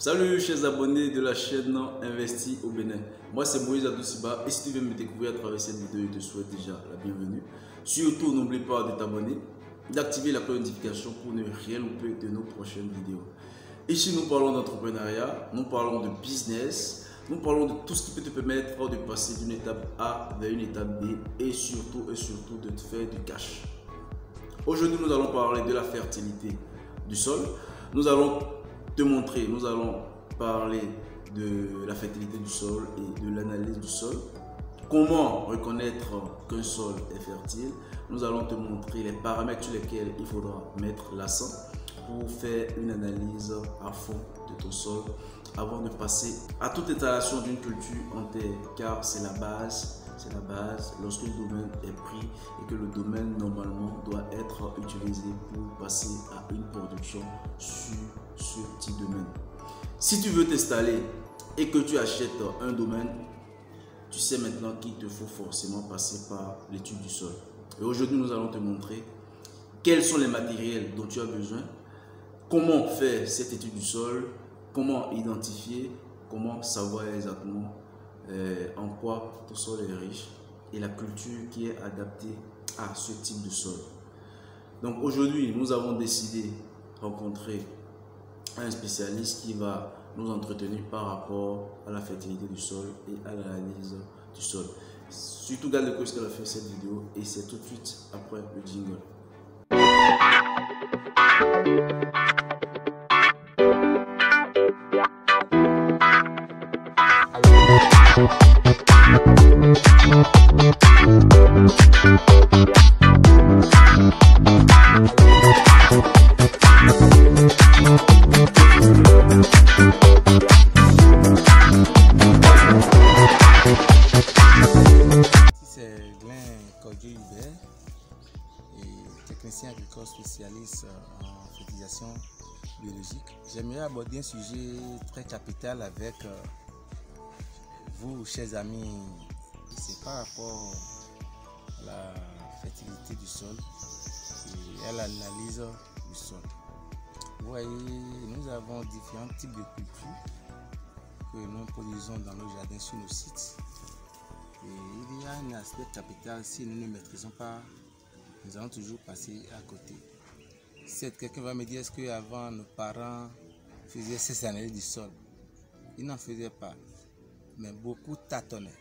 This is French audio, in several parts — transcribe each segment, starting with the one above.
Salut chers abonnés de la chaîne Investi au Bénin. Moi c'est Moïse Adoussiba et si tu viens me découvrir à travers cette vidéo, je te souhaite déjà la bienvenue. Surtout n'oublie pas de t'abonner, d'activer la cloche de notification pour ne rien louper de nos prochaines vidéos. Ici nous parlons d'entrepreneuriat, nous parlons de business, nous parlons de tout ce qui peut te permettre de passer d'une étape A vers une étape B et surtout de te faire du cash. Aujourd'hui nous allons parler de la fertilité du sol. Nous allons parler de la fertilité du sol et de l'analyse du sol. Comment reconnaître qu'un sol est fertile. Nous allons te montrer les paramètres sur lesquels il faudra mettre l'accent pour faire une analyse à fond de ton sol avant de passer à toute installation d'une culture en terre, car c'est la base. C'est la base lorsque le domaine est pris et que le domaine normalement doit être utilisé pour passer à une production sur ce petit domaine. Si tu veux t'installer et que tu achètes un domaine, tu sais maintenant qu'il te faut forcément passer par l'étude du sol. Et aujourd'hui, nous allons te montrer quels sont les matériels dont tu as besoin, comment faire cette étude du sol, comment identifier, comment savoir exactement en quoi ton sol est riche et la culture qui est adaptée à ce type de sol. Donc aujourd'hui, nous avons décidé de rencontrer un spécialiste qui va nous entretenir par rapport à la fertilité du sol et à l'analyse du sol. Surtout, garde le coup ce qu'elle a fait cette vidéo et c'est tout de suite après le jingle. C'est Glenn Kodjo-Hubert, technicien agricole spécialiste en fertilisation biologique. J'aimerais aborder un sujet très capital avec vous, chers amis. C'est par rapport à la fertilité du sol et à l'analyse du sol. Vous voyez, nous avons différents types de cultures que nous produisons dans nos jardins, sur nos sites. Et il y a un aspect capital, si nous ne maîtrisons pas, nous allons toujours passer à côté. Certes, quelqu'un va me dire, est-ce qu'avant nos parents faisaient ces analyses du sol? Ils n'en faisaient pas, mais beaucoup tâtonnaient.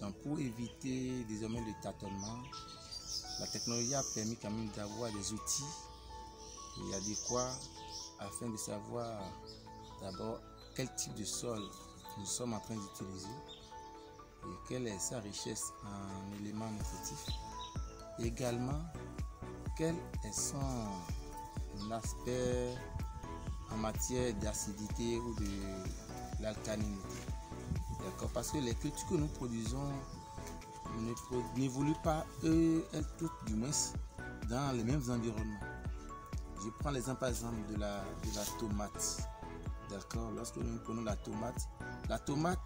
Donc pour éviter désormais le tâtonnement, la technologie a permis quand même d'avoir des outils adéquats afin de savoir d'abord quel type de sol nous sommes en train d'utiliser et quelle est sa richesse en éléments nutritifs. Également, quel est son aspect en matière d'acidité ou de l'alcalinité. D'accord? Parce que les cultures que nous produisons n'évoluent pas, elles toutes du moins, dans les mêmes environnements. Je prends l'exemple par exemple de la tomate. D'accord? Lorsque nous prenons la tomate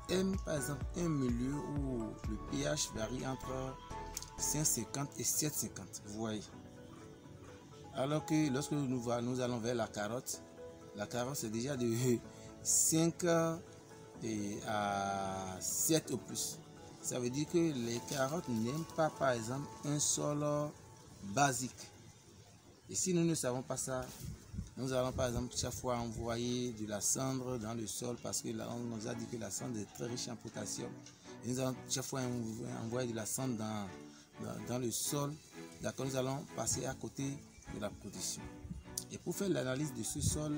aime par exemple un milieu où le pH varie entre 5,50 et 7,50. Vous voyez? Alors que lorsque nous allons vers la carotte c'est déjà de 5 à 7 ou plus. Ça veut dire que les carottes n'aiment pas par exemple un sol basique. Et si nous ne savons pas ça, nous allons par exemple chaque fois envoyer de la cendre dans le sol parce que là, on nous a dit que la cendre est très riche en potassium. Et nous allons chaque fois envoyer de la cendre dans le sol. D'accord, nous allons passer à côté de la production. Et pour faire l'analyse de ce sol,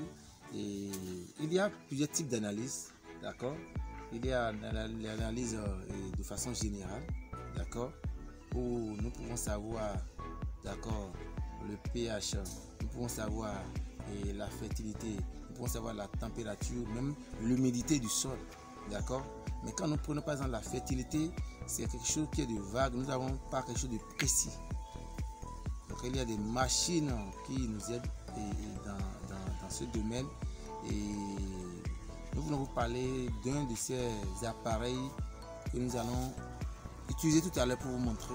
il y a plusieurs types d'analyses. D'accord, il y a l'analyse de façon générale. D'accord, où nous pouvons savoir, d'accord, le pH, nous pouvons savoir la fertilité, nous pouvons savoir la température, même l'humidité du sol. D'accord? Mais quand nous prenons par exemple la fertilité, c'est quelque chose qui est de vague, nous n'avons pas quelque chose de précis. Donc il y a des machines qui nous aident dans ce domaine. Et nous voulons vous parler d'un de ces appareils que nous allons utiliser tout à l'heure pour vous montrer,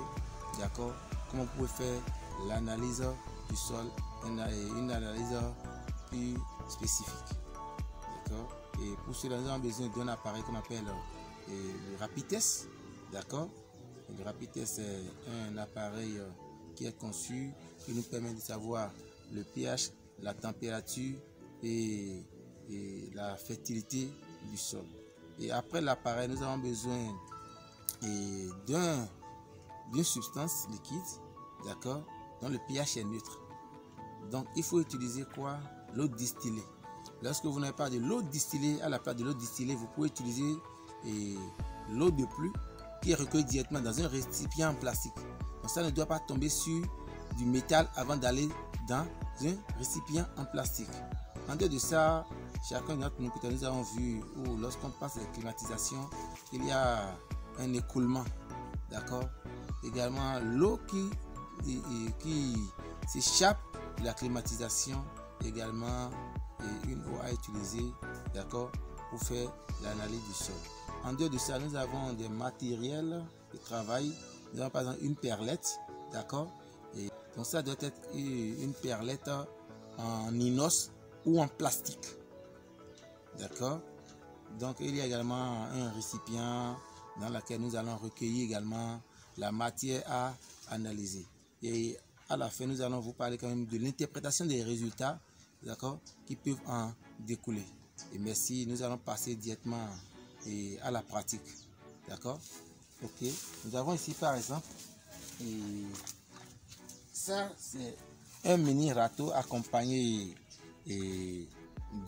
d'accord, comment vous pouvez faire l'analyse du sol, une analyse plus spécifique. D'accord? Et pour cela, nous avons besoin d'un appareil qu'on appelle le Rapid-Test. D'accord? Le Rapid-Test est un appareil qui est conçu, qui nous permet de savoir le pH, la température et la fertilité du sol. Et après l'appareil, nous avons besoin d'une substance liquide, d'accord, dont le pH est neutre. Donc il faut utiliser quoi? L'eau distillée. Lorsque vous n'avez pas de l'eau distillée, à la place de l'eau distillée, vous pouvez utiliser l'eau de pluie qui est recueillie directement dans un récipient en plastique. Donc ça ne doit pas tomber sur du métal avant d'aller dans un récipient en plastique. En dehors de ça, chacun de nous avons vu où lorsqu'on passe la climatisation, il y a un écoulement. D'accord? Également l'eau qui s'échappe de la climatisation, également une eau à utiliser, d'accord, pour faire l'analyse du sol. En dehors de ça, nous avons des matériels de travail. Nous avons par exemple une perlette, d'accord, et donc ça doit être une perlette en inox ou en plastique, d'accord. Donc il y a également un récipient dans lequel nous allons recueillir également la matière à analyser. Et à la fin, nous allons vous parler quand même de l'interprétation des résultats, d'accord, qui peuvent en découler. Et merci, nous allons passer directement à la pratique, d'accord. Ok, nous avons ici par exemple, ça c'est un mini râteau accompagné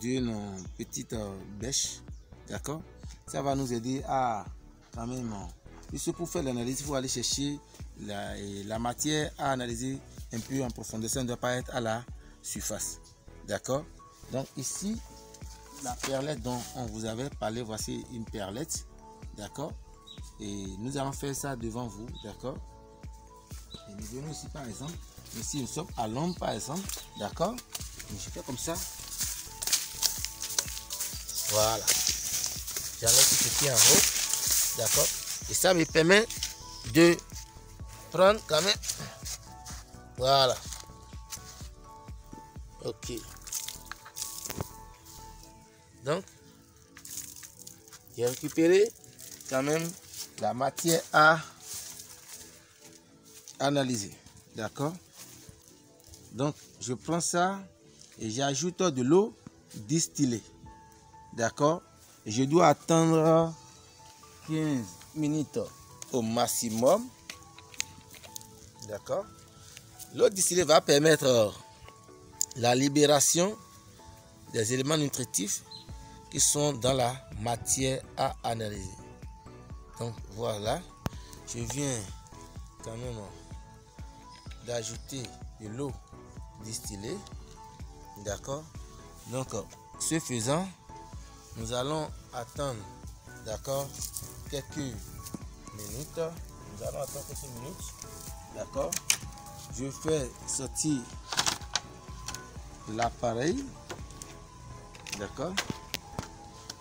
d'une petite bêche, d'accord. Ça va nous aider à quand même, puisque pour faire l'analyse, il faut aller chercher la matière à analyser un peu en profondeur, ça ne doit pas être à la surface, d'accord. Donc ici, la perlette dont on vous avait parlé, voici une perlette, d'accord, et nous allons faire ça devant vous, d'accord. Et nous venons ici par exemple, ici nous sommes à l'ombre par exemple, d'accord, je fais comme ça, voilà, j'enlève tout ce qui est en haut, d'accord, et ça me permet de prendre quand même, voilà, ok. Donc, j'ai récupéré quand même la matière à analyser, d'accord. Donc, je prends ça et j'ajoute de l'eau distillée, d'accord. Je dois attendre 15 minutes au maximum, d'accord. L'eau distillée va permettre la libération des éléments nutritifs qui sont dans la matière à analyser. Donc voilà, je viens quand même d'ajouter de l'eau distillée, d'accord. Donc ce faisant, nous allons attendre, d'accord, quelques minutes. Nous allons attendre quelques minutes, d'accord. Je fais sortir l'appareil, d'accord.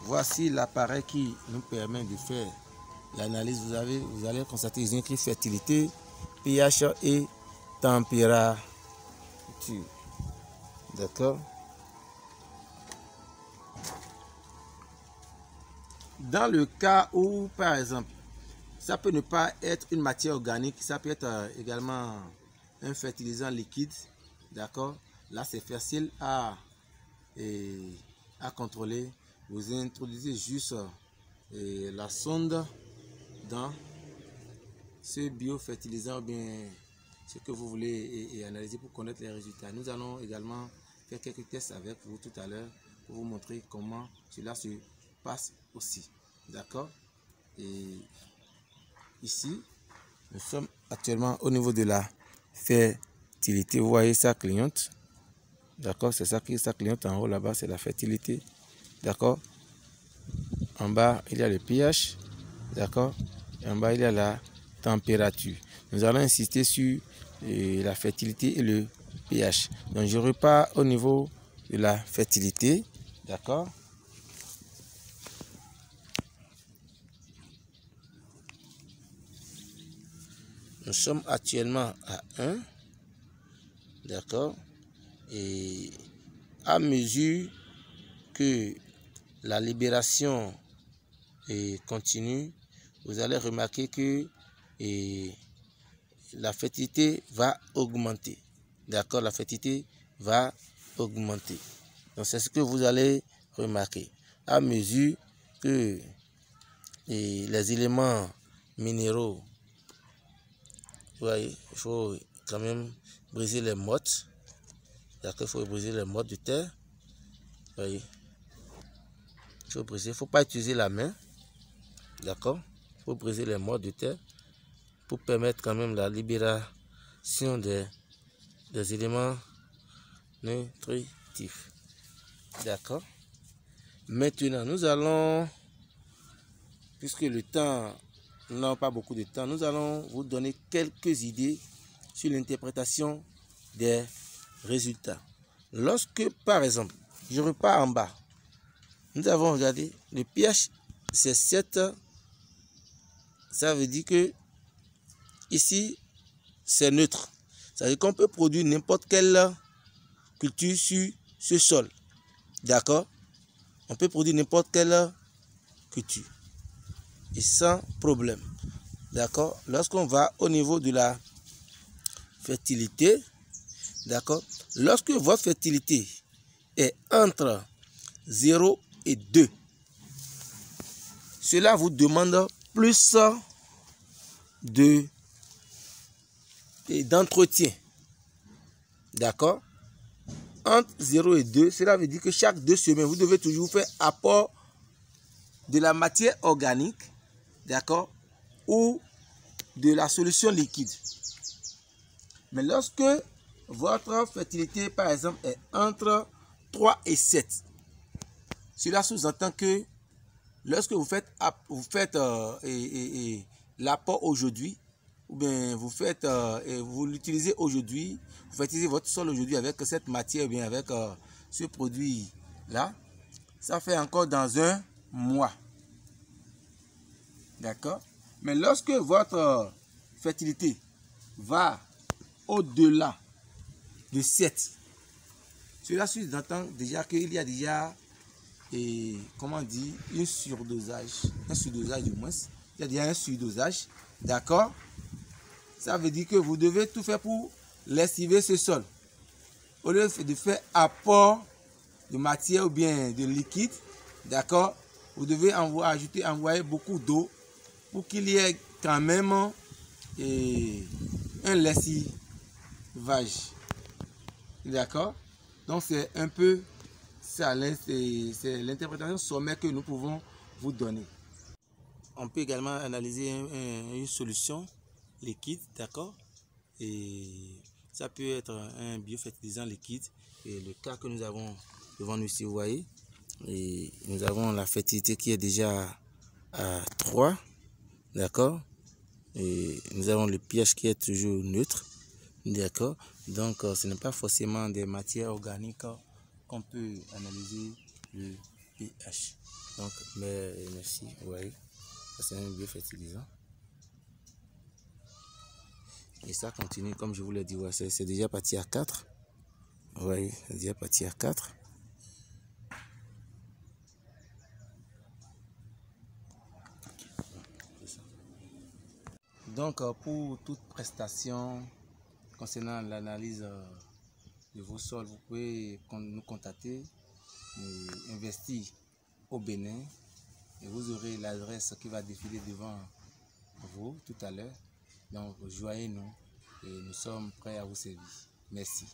Voici l'appareil qui nous permet de faire l'analyse. Vous allez constater, ils ont écrit fertilité, pH et température. D'accord. Dans le cas où, par exemple, ça peut ne pas être une matière organique, ça peut être également un fertilisant liquide, d'accord. Là, c'est facile à contrôler. Vous introduisez juste la sonde dans ce biofertilisant ou bien ce que vous voulez analyser pour connaître les résultats. Nous allons également faire quelques tests avec vous tout à l'heure pour vous montrer comment cela se passe aussi. D'accord. Et ici, nous sommes actuellement au niveau de la fertilité. Vous voyez, ça clignote. D'accord, c'est ça qui clignote en haut là-bas, c'est la fertilité. D'accord. En bas, il y a le pH. D'accord. Et en bas, il y a la température. Nous allons insister sur la fertilité et le pH. Donc, je repars au niveau de la fertilité. D'accord. Nous sommes actuellement à 1. D'accord. Et à mesure que la libération continue, vous allez remarquer que la fertilité va augmenter. D'accord, la fertilité va augmenter. Donc c'est ce que vous allez remarquer à mesure que les éléments minéraux, vous voyez, il faut quand même briser les mottes. D'accord, il faut briser les mottes de terre. Vous voyez, il faut briser, il ne faut pas utiliser la main. D'accord, il faut briser les mottes de terre pour permettre quand même la libération des éléments nutritifs. D'accord. Maintenant, nous allons, puisque le temps, nous n'avons pas beaucoup de temps, nous allons vous donner quelques idées sur l'interprétation des résultats. Lorsque, par exemple, je repars en bas, nous avons regardé le pH, c'est 7, ça veut dire que ici, c'est neutre. Ça veut dire qu'on peut produire n'importe quelle culture sur ce sol. D'accord? On peut produire n'importe quelle culture. Et sans problème. D'accord? Lorsqu'on va au niveau de la fertilité, d'accord? Lorsque votre fertilité est entre 0 et 2, cela vous demande plus d'entretien. D'accord? Entre 0 et 2, cela veut dire que chaque 2 semaines, vous devez toujours faire apport de la matière organique, d'accord, ou de la solution liquide. Mais lorsque votre fertilité, par exemple, est entre 3 et 7, cela sous-entend que lorsque vous faites l'apport aujourd'hui, ou bien vous l'utilisez aujourd'hui, vous fertilisez votre sol aujourd'hui avec cette matière, ou bien avec ce produit-là, ça fait encore dans un mois. D'accord? Mais lorsque votre fertilité va au-delà de 7, cela sous-entend déjà qu'il y a déjà, comment on dit, un surdosage du moins. Il y a déjà un surdosage. D'accord? Ça veut dire que vous devez tout faire pour lessiver ce sol. Au lieu de faire apport de matière ou bien de liquide, d'accord, vous devez envoyer beaucoup d'eau pour qu'il y ait quand même un lessivage. D'accord? Donc c'est un peu ça, c'est l'interprétation sommaire que nous pouvons vous donner. On peut également analyser une solution liquide, d'accord? Et ça peut être un biofertilisant liquide. Et le cas que nous avons devant nous ici, vous voyez, et nous avons la fertilité qui est déjà à 3, d'accord? Et nous avons le pH qui est toujours neutre, d'accord? Donc ce n'est pas forcément des matières organiques qu'on peut analyser le pH. Donc merci, vous voyez, c'est un biofertilisant. Et ça continue, comme je vous l'ai dit, ouais, c'est déjà parti à 4. Vous voyez, c'est déjà parti à 4. Donc, pour toute prestation concernant l'analyse de vos sols, vous pouvez nous contacter et investir au Bénin. Et vous aurez l'adresse qui va défiler devant vous tout à l'heure. Donc, joignez-nous et nous sommes prêts à vous servir. Merci.